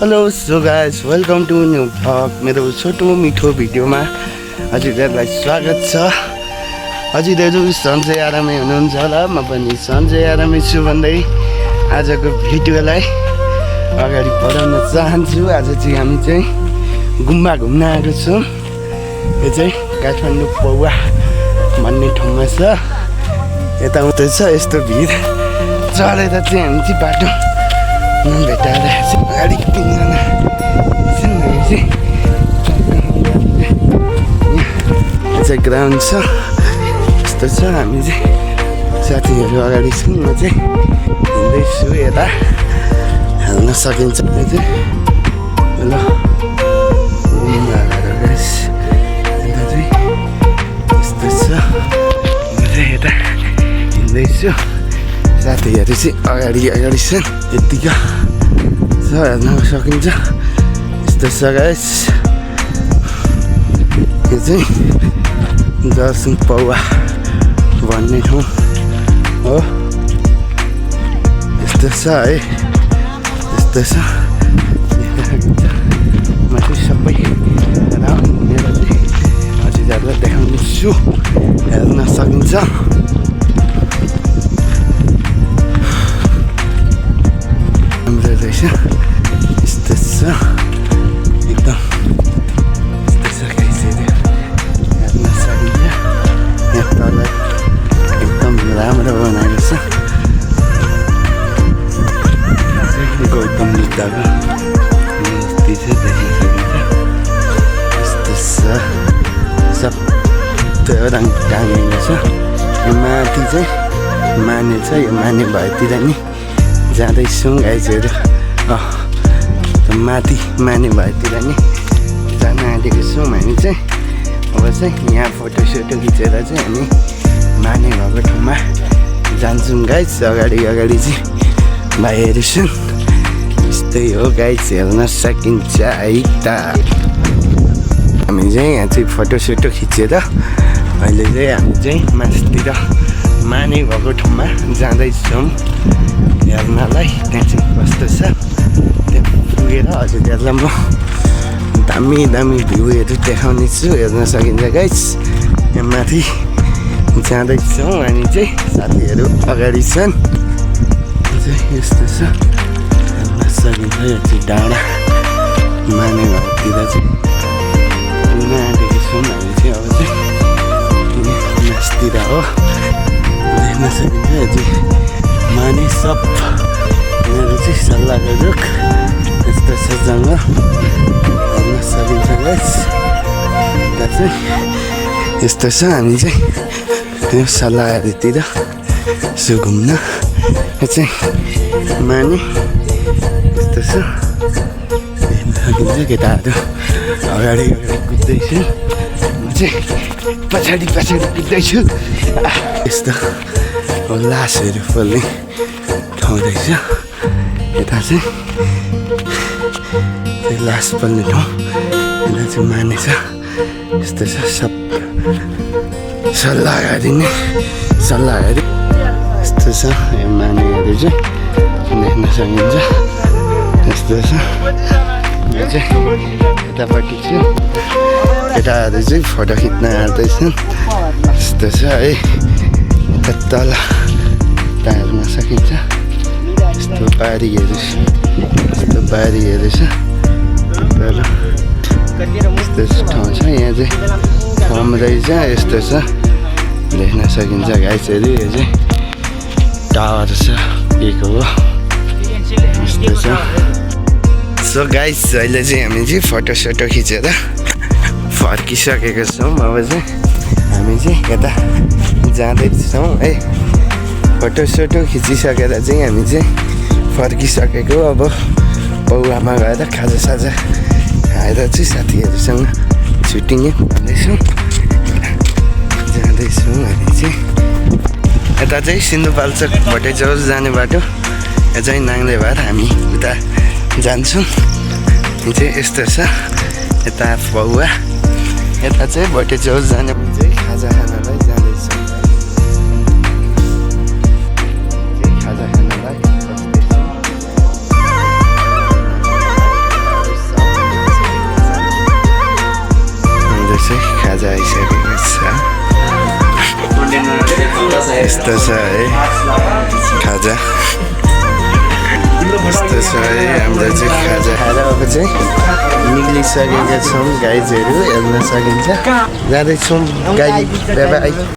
Hello so guys welcome to new vlog मेरो छोटो मिठो भिडियोमा हजुरहरूलाई स्वागत छ। हजुरहरू सन्चै आरामै हुनुहुन्छ होला, म पनि सन्चै आरामै छु भन्दै आजको भिडियोलाई अगाडि बढाउन चाहन्छु। आज चाहिँ हामी चाहिँ गुम्बा घुम्न आएको छौँ। यो चाहिँ काठमाडौँ पौवा भन्ने ठाउँमा छ। यताउता छ यस्तो भिड चढेर चाहिँ हामी चाहिँ बाटो भेटाएर अगाडि तिनजना चाहिँ ग्राउन्ड छ यस्तो छ। हामी चाहिँ साथीहरू अगाडि छौँ, म चाहिँ हिँड्दैछु। यता हाल्न सकिन्छ यो चाहिँ ल यता चाहिँ यस्तो छ। म चाहिँ यता हिँड्दैछु, साथीहरू चाहिँ अगाडि छन्। यतिको छ हेर्न सकिन्छ यस्तो छ गाइस। यो चाहिँ जलसिंह पौवा भन्ने ठाउँ हो। यस्तो छ है, यस्तो छ। म चाहिँ सबै राउन्ड घुमेर चाहिँ हजुरहरूलाई देखाउनेछु, हेर्न सकिन्छ। राम्रो रहेछ, यस्तो छ एकदम यस्तो छ गाइसहरू हेर्न सकिन्छ। यहाँ तल एकदम राम्रो बनाएको छ। गौतम बुद्धको मूर्ति छ, देख्न सकिन्छ। यस्तो छ सबै रङ टाँगेको छ। यो माथि चाहिँ माने छ, यो माने भएतिर नि जाँदैछौँ गाइजहरू। माथि माने भएतिर नि जान आँटेको छौँ हामी चाहिँ। अब चाहिँ यहाँ फोटोसोटो खिचेर चाहिँ हामी माने भएको ठाउँमा जान्छौँ गाइज। अगाडि चाहिँ भाइहरू छन्। यस्तै हो गाइज, हेर्न सकिन्छ है त। हामी चाहिँ यहाँ चाहिँ फोटोसोटो खिचेर अहिले चाहिँ हामी चाहिँ माथितिर माने भएको ठाउँमा जाँदैछौँ हेर्नलाई। त्यहाँ चाहिँ कस्तो छ त्यहाँ पुगेर हजुरहरूलाई म दामी भ्यूहरू देखाउने छु, हेर्न सकिन्छ गाइस। यहाँ माथि जाँदैछौँ हामी चाहिँ, साथीहरू अगाडि छन्। यस्तो छ हेर्न सकिन्छ। यो चाहिँ डाँडा माने घरतिर चाहिँ पुग्न आँटेको छौँ हामी चाहिँ। अब चाहिँ मासतिर हो, देख्न सकिन्छ। यो चाहिँ माने सब यहाँहरू चाहिँ सल्लाहको रुख यस्तो छ जङ्गल हेर्न सकिन्छ गाइस। यता चाहिँ यस्तो छ। हामी चाहिँ यो सल्लाहहरूतिर यसो घुम्न यो चाहिँ माने यस्तो छ हेर्न सकिन्छ। केटाहरू अगाडि कुद्दैछु, म चाहिँ पछाडि कुद्दैछु। यस्तो लासहरू फल्ने ठाउँ रहेछ। यता चाहिँ लास फल्ने ठाउँ, यता चाहिँ माने छ। यस्तो छ सब सल्लाहहरू यस्तो छ। यो मानेहरू चाहिँ देख्न सकिन्छ यस्तो छ। म चाहिँ यतापट्टि छु, केटाहरू चाहिँ फोटो खिच्न आउँदैछन्। यस्तो छ है, यता तल हेर्न सकिन्छ। यस्तो बारीहरू छ तल। यस्तो ठाउँ छ, यहाँ चाहिँ फर्म रहेछ। यस्तो छ देख्न सकिन्छ गाइसहरू। यो चाहिँ टावर छ केको हो, यस्तो छ। सो गाइस अहिले चाहिँ हामी चाहिँ फोटोसोटो खिचेर फर्किसकेको छौँ। अब चाहिँ हामी चाहिँ यता जाँदैछौँ है। फोटोसोटो खिचिसकेर चाहिँ हामी चाहिँ फर्किसकेको। अब पौवामा गएर खाजासाजा खाएर चाहिँ साथीहरूसँग छुट्टिने भन्दैछौँ। जाँदैछौँ हामी चाहिँ। यता चाहिँ सिन्धुपाल्चोक भोटेचौर जाने बाटो, यहाँ चाहिँ नाङ्ले भएर हामी उता जान्छौँ। यो चाहिँ यस्तो छ। यता पौवा, यता चाहिँ भोटेचौर जाने चाहिँ खाजा खानलाई जाँदैछौँ। खाजा खानलाई चाहिँ खाजा आइसकेको छ यस्तो छ है खाजा यस्तो छ है हाम्रो चाहिँ खाजा खाएर अब चाहिँ निक्लिसकेका छौँ गाइजहरू हेर्न सकिन्छ जाँदैछौँ गाई बाई